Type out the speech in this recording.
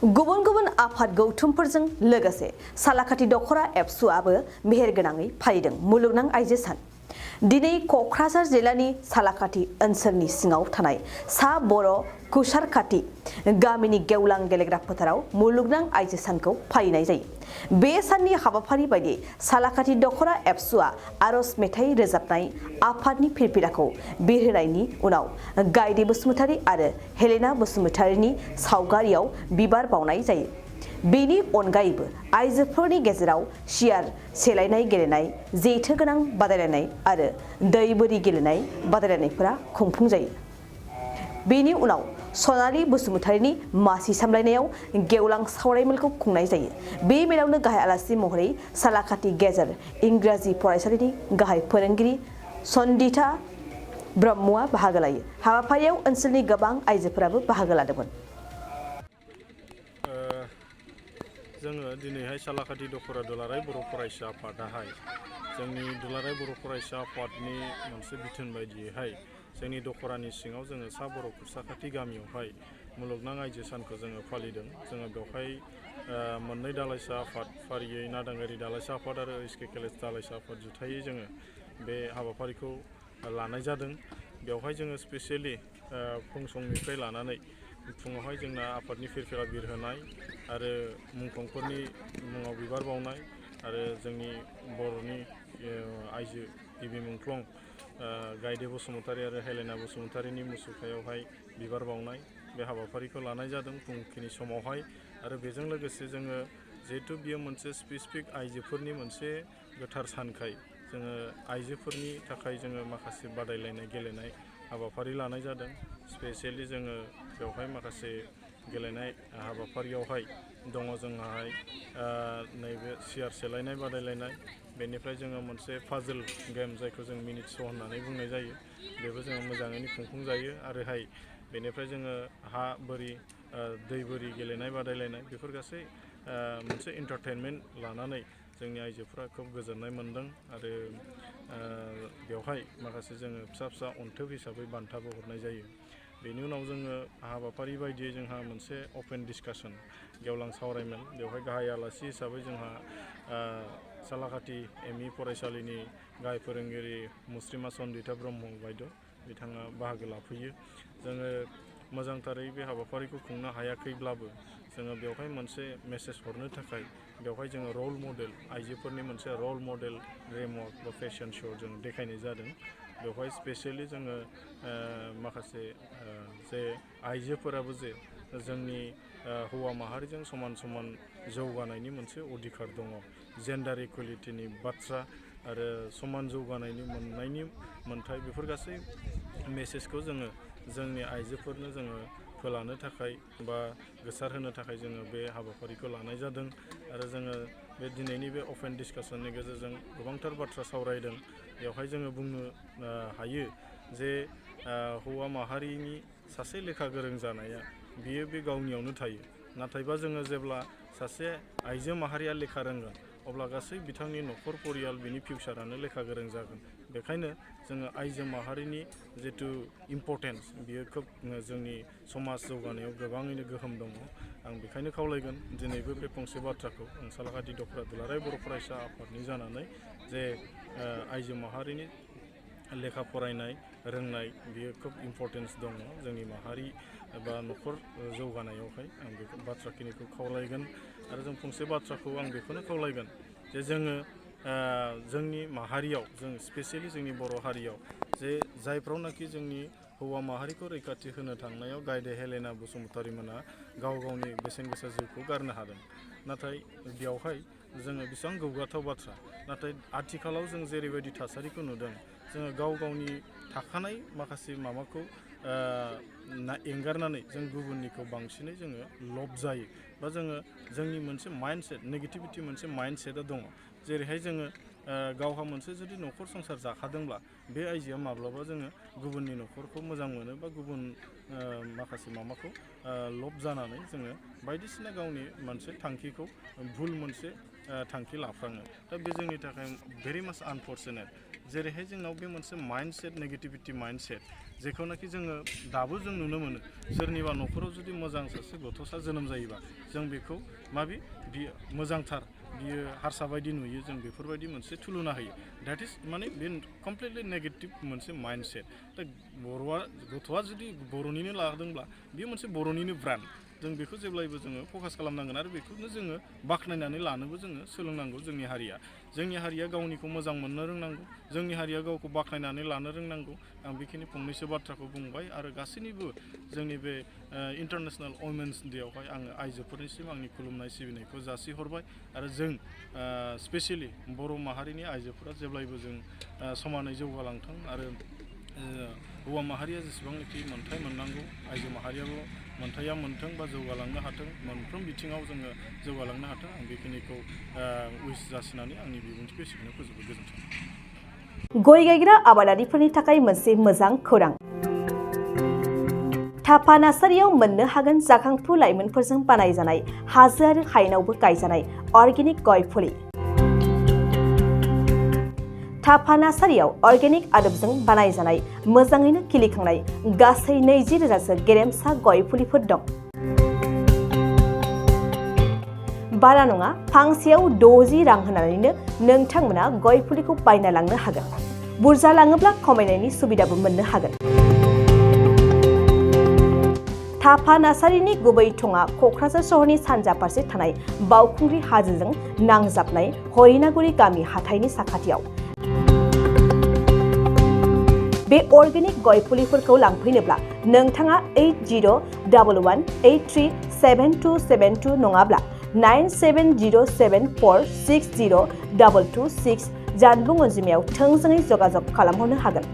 गुबुन गुबुन आफाद गौथुमफोरजों लोगोसे सालाकाथि दखरा एबसुआबो मेहेरगोनाङै फालिदों मुलुगनां आइजो सान। दिनै क'क्राझार जिल्लानि सालाकाथि ओनसोलनि सिङाव थानाय सा बर' कुसारकाथि गामिनि गेवलां गेलेग्रा फोथाराव मुलुगनां आइजो सानखौ फालिनाय जायो। बे साननि हाबाफारि बायदियै सालाकाथि दखरा एबसुआ आरज मेथाइ रोजाबनाय आफादनि फिरफिलाखौ बिरहोनायनि उनाव गायदे बसुमतारी आरो हेलेना बसुमतारीनि सावगारियाव बिबार बावनाय जायो। बेनि अनगायैबो आइजोफोरनि गेजेराव सियार सेलायनाय गेलेनाय, जेथो गोनां बादायलायनाय आरो दै बोरि गेलेनाय बादायलायनायफोरा खुंफुंजायो। बेनि उनाव सनालि बसुमतारीनि मासि सामलायनायाव गेवलां सावरायमेलखौ खुंनाय जायो। बे मेलावनो गाहाय आलासि महरै सालाकाथि गेजेर इंराजि फरायसालिनि गाहाय फोरोंगिरि सन्दिता ब्रह्मआ बाहागो लायो। हाबाफारियाव ओनसोलनि गोबां आइजोफोराबो बाहागो लादोंमोन। जोङो दिनैहाय सालाकाथि दखरा दुलाराय बर' फरायसा आफादाहाय जोंनि दुलाराय बर' फरायसा आफादनि मोनसे बिथोन बायदियैहाय जोंनि दखरानि सिङाव जोङो सा बर' कुसाकाथि गामियावहाय मुलुगनां आइजो सानखौ जोङो फालिदों। जोङो बेवहाय मोननै दालाइसा आफाद फारियै नादांगारि दालाइसा आफाद आरो एसकेकेलेस दालाइसा आफाद जुथायै जोङो बे हाबाफारिखौ लानाय जादों। बेवहाय जोङो स्पेसियेलि फुं समनिफ्राय लानानै फुङावहाय जोंना आफादनि फिरफिला बिरहोनाय आरो मुंख्लंफोरनि मुङाव बिबार बावनाय आरो जोंनि बर'नि आइजो गिबि मुंख्लं गायदे बसुमतारी आरो हेलेना बसुमतारीनि मुसुखायावहाय बिबार बावनाय बे हाबाफारिखौ लानाय जादों फुंखिनि समावहाय। आरो बेजों लोगोसे जोङो जिहेथु बियो मोनसे स्पेसिफिक आइजोफोरनि मोनसे गोथार सानखाय जोङो आइजोफोरनि थाखाय जोङो माखासे बादायलायनाय गेलेनाय हाबाफारि लानाय जादों। स्पेसियेलि जोङो बेवहाय माखासे गेलेनाय हाबाफारियावहाय दङ जोंहाय नैबे सियार सेलायनाय बादायलायनाय, बेनिफ्राय जोङो मोनसे पाजल गेम जायखौ जों मिनिट श' होननानै बुंनाय जायो, बेबो जोङो मोजाङैनो खुंफुंजायो। आरोहाय बेनिफ्राय जोङो हा बोरि दै बोरि गेलेनाय बादायलायनाय बेफोर गासै मोनसे एन्टारटेनमेन्ट लानानै जोंनि आइजोफोरा खोब गोजोननाय मोनदों। आरो बेवहाय माखासे जोङो फिसा फिसा अनथोब हिसाबै बान्थाबो हरनाय जायो। बेनि उनाव जोङो हाबाफारि बायदियै जोंहा मोनसे अपेन डिसकासन गेवलां सावरायमेल, बेवहाय गाहाय आलासि हिसाबै जोंहा सालाकाथि एम इ फरायसालिनि गाहाय फोरोंगिरि मुस्रिमा सन्दिता ब्रह्म बायद' बिथाङा बाहागो लाफैयो। जोङो मोजांथारै बे हाबाफारिखौ खुंनो हायाखैब्लाबो जोङो बेवहाय मोनसे मेसेज हरनो थाखाय बेवहाय जोङो रल मडेल आइजोफोरनि मोनसे रल मडेल रेमवर्क बा फेशन श' जों देखायनाय जादों। बेवहाय स्पेसियेलि जोङो माखासे जे आइजोफोराबो जे जोंनि हौवा माहारिजों समान समान जौगानायनि मोनसे अधिकार दङ, जेन्डार इकुवेलिटिनि बाथ्रा आरो समान जौगानायनि मोननायनि मोन्थाय, बेफोर गासै मेसेजखौ जोङो जोंनि आइजोफोरनो जोङो फोलानो थाखाय बा गोसारहोनो थाखाय जोङो बे हाबाफारिखौ लानाय जादों। आरो जोङो बे दिनैनि बे अपेन डिसकासननि गेजेरजों गोबांथार बाथ्रा सावरायदों। बेवहाय जोङो बुंनो हायो जे हौवा माहारिनि सासे लेखा गोरों जानाया बियो बे गावनियावनो थायो, नाथायबा जोङो जेब्ला सासे आइजो माहारिया लेखा रोंगोन अब्ला गासै बिथांनि न'खर परियाल बिनि फिउचारानो लेखा गोरों जागोन। बेखायनो जोङो आइजो माहारिनि जिथु इम्परटेन्स बियो खोब जोंनि समाज जौगानायाव गोबाङैनो गोहोम दङ। आं बेखायनो खावलायगोन दिनैबो बे फंसे बाथ्राखौ आं सालाकाथि दखरा दुलाराय बर' फरायसा आफादनि जानानै जे आइजो माहारिनि लेखा फरायनाय रोंनाय बियो खोब इम्परटेन्स दङ जोंनि माहारि एबा न'खर जौगानायावहाय। आं बे बाथ्राखिनिखौ खावलायगोन। आरो जों फंसे बाथ्राखौ आं बेखौनो खावलायगोन जे जोङो जोंनि माहारियाव जों स्पेसियेलि जोंनि बर' हारियाव जे जायफ्रावनाखि जोंनि हौवा माहारिखौ रैखाथि होनो थांनायाव गायदे हेलेना बसुमतारी मोना गाव गावनि बेसेन गोसा जिउखौ गारनो हादों, नाथाय बेवहाय जोङो बेसेबां गोग्गाथाव बाथ्रा। नाथाय आथिखालाव जों जेरैबायदि थासारिखौ नुदों, जोङो गाव गावनि थाखानाय माखासे माबाखौ एंगारनानै जों गुबुननिखौ बांसिनै जोङो लब जायो बा जोङो जोंनि मोनसे माइन्डसेट नेगेटिभिटि मोनसे माइन्डसेटआ दङ। जेरैहाय जोङो गावहा मोनसे जुदि न'खर संसार जाखादोंब्ला बे आइजोआ माब्लाबा जोङो गुबुननि न'खरखौ मोजां मोनो बा गुबुन माखासे माबाखौ लब जानानै जोङो बायदिसिना गावनि मोनसे थांखिखौ भुल मोनसे थांखि लाफ्लाङो। दा बे जोंनि थाखाय भेरि माच आनफर्चुनेट जेरैहाय जोंनाव बे मोनसे माइन्डसेट नेगेटिभिटि माइन्डसेट जेखौनाखि जोङो दाबो जों नुनो मोनो सोरनिबा न'खराव जुदि मोजां सासे गथ'सा जोनोम जायोबा जों बेखौ बियो मोजांथार बियो हारसा बायदि नुयो जों बेफोरबायदि मोनसे थुलुना होयो द्याट इज माने बे कमप्लिटलि नेगेटिभ मोनसे माइन्डसेट दा गथ'आ जुदि बर'निनो लादोंब्ला बेयो मोनसे बर'निनो ब्रान्ड जों बेखौ जेब्लायबो जोङो फकास खालामनांगोन आरो बेखौनो जोङो बाख्नायनानै लानोबो जोङो सोलोंनांगौ जोंनि हारिया गावनिखौ मोजां मोननो रोंनांगौ जोंनि हारिया गावखौ बाख्नायनानै लानो रोंनांगौ आं बेखिनि फंनैसो बाथ्राखौ बुंबाय आरो गासैनिबो जोंनि बे इन्टारनेसनेल वमेन्स डेआवहाय आङो आइजोफोरनिसिम आंनि खुलुमनाय सिबिनायखौ जासिहरबाय आरो जों स्पेसियेलि बर' माहारिनि आइजोफोरा जेब्लायबो जों समानै जौगालांथों आरो हौवा माहारिया जेसेबांनाखि मोन्थाय मोननांगौ आइजो माहारियाबो मोन्थाया मोनथों बा जौगालांनो हाथों मोनफ्रोम बिथिङाव जोङो जौगालांनो हाथों आं बेखिनिखौ उइस जासिनानै आंनि बिबुंथिखौ एसेखौनो फोजोबो गोजोन्थों। गय गायग्रा आबादारिफोरनि थाखाय मोनसे मोजां खौरां। थापा नार्सारियाव मोननो हागोन जाखांफु लाइमोनफोरजों बानायजानाय हाजो आरो हायेनावबो गायजानाय अर्गेनिक गय फुलि। थापा नार्सारियाव अर्गेनिक आदबजों बानायजानाय मोजाङैनो खिलिखांनाय गासै 20,000सो गेरेमसा गय फुलिफोर दं। बारा नङा फांसेयाव 60 रां होनानैनो नोंथांमोना गय फुलिखौ बायना लांनो हागोन। बुरजा लाङोब्ला खमायनायनि सुबिदाबो मोननो हागोन। थापा नार्सारिनि गुबै थङा क'क्राझार सहरनि सानजा फारसे थानाय बावखुंग्रि हाजोजों नांजाबनाय हरिनागुरि गामि हाथाइनि साखाथियाव। बे अर्गेनिक गय फुलिफोरखौ लांफैनोब्ला नोंथाङा 8011837272 नङाब्ला 9707460226 जानबुं अनजिमायाव थोंजोङै जगाजग खालामहरनो हागोन।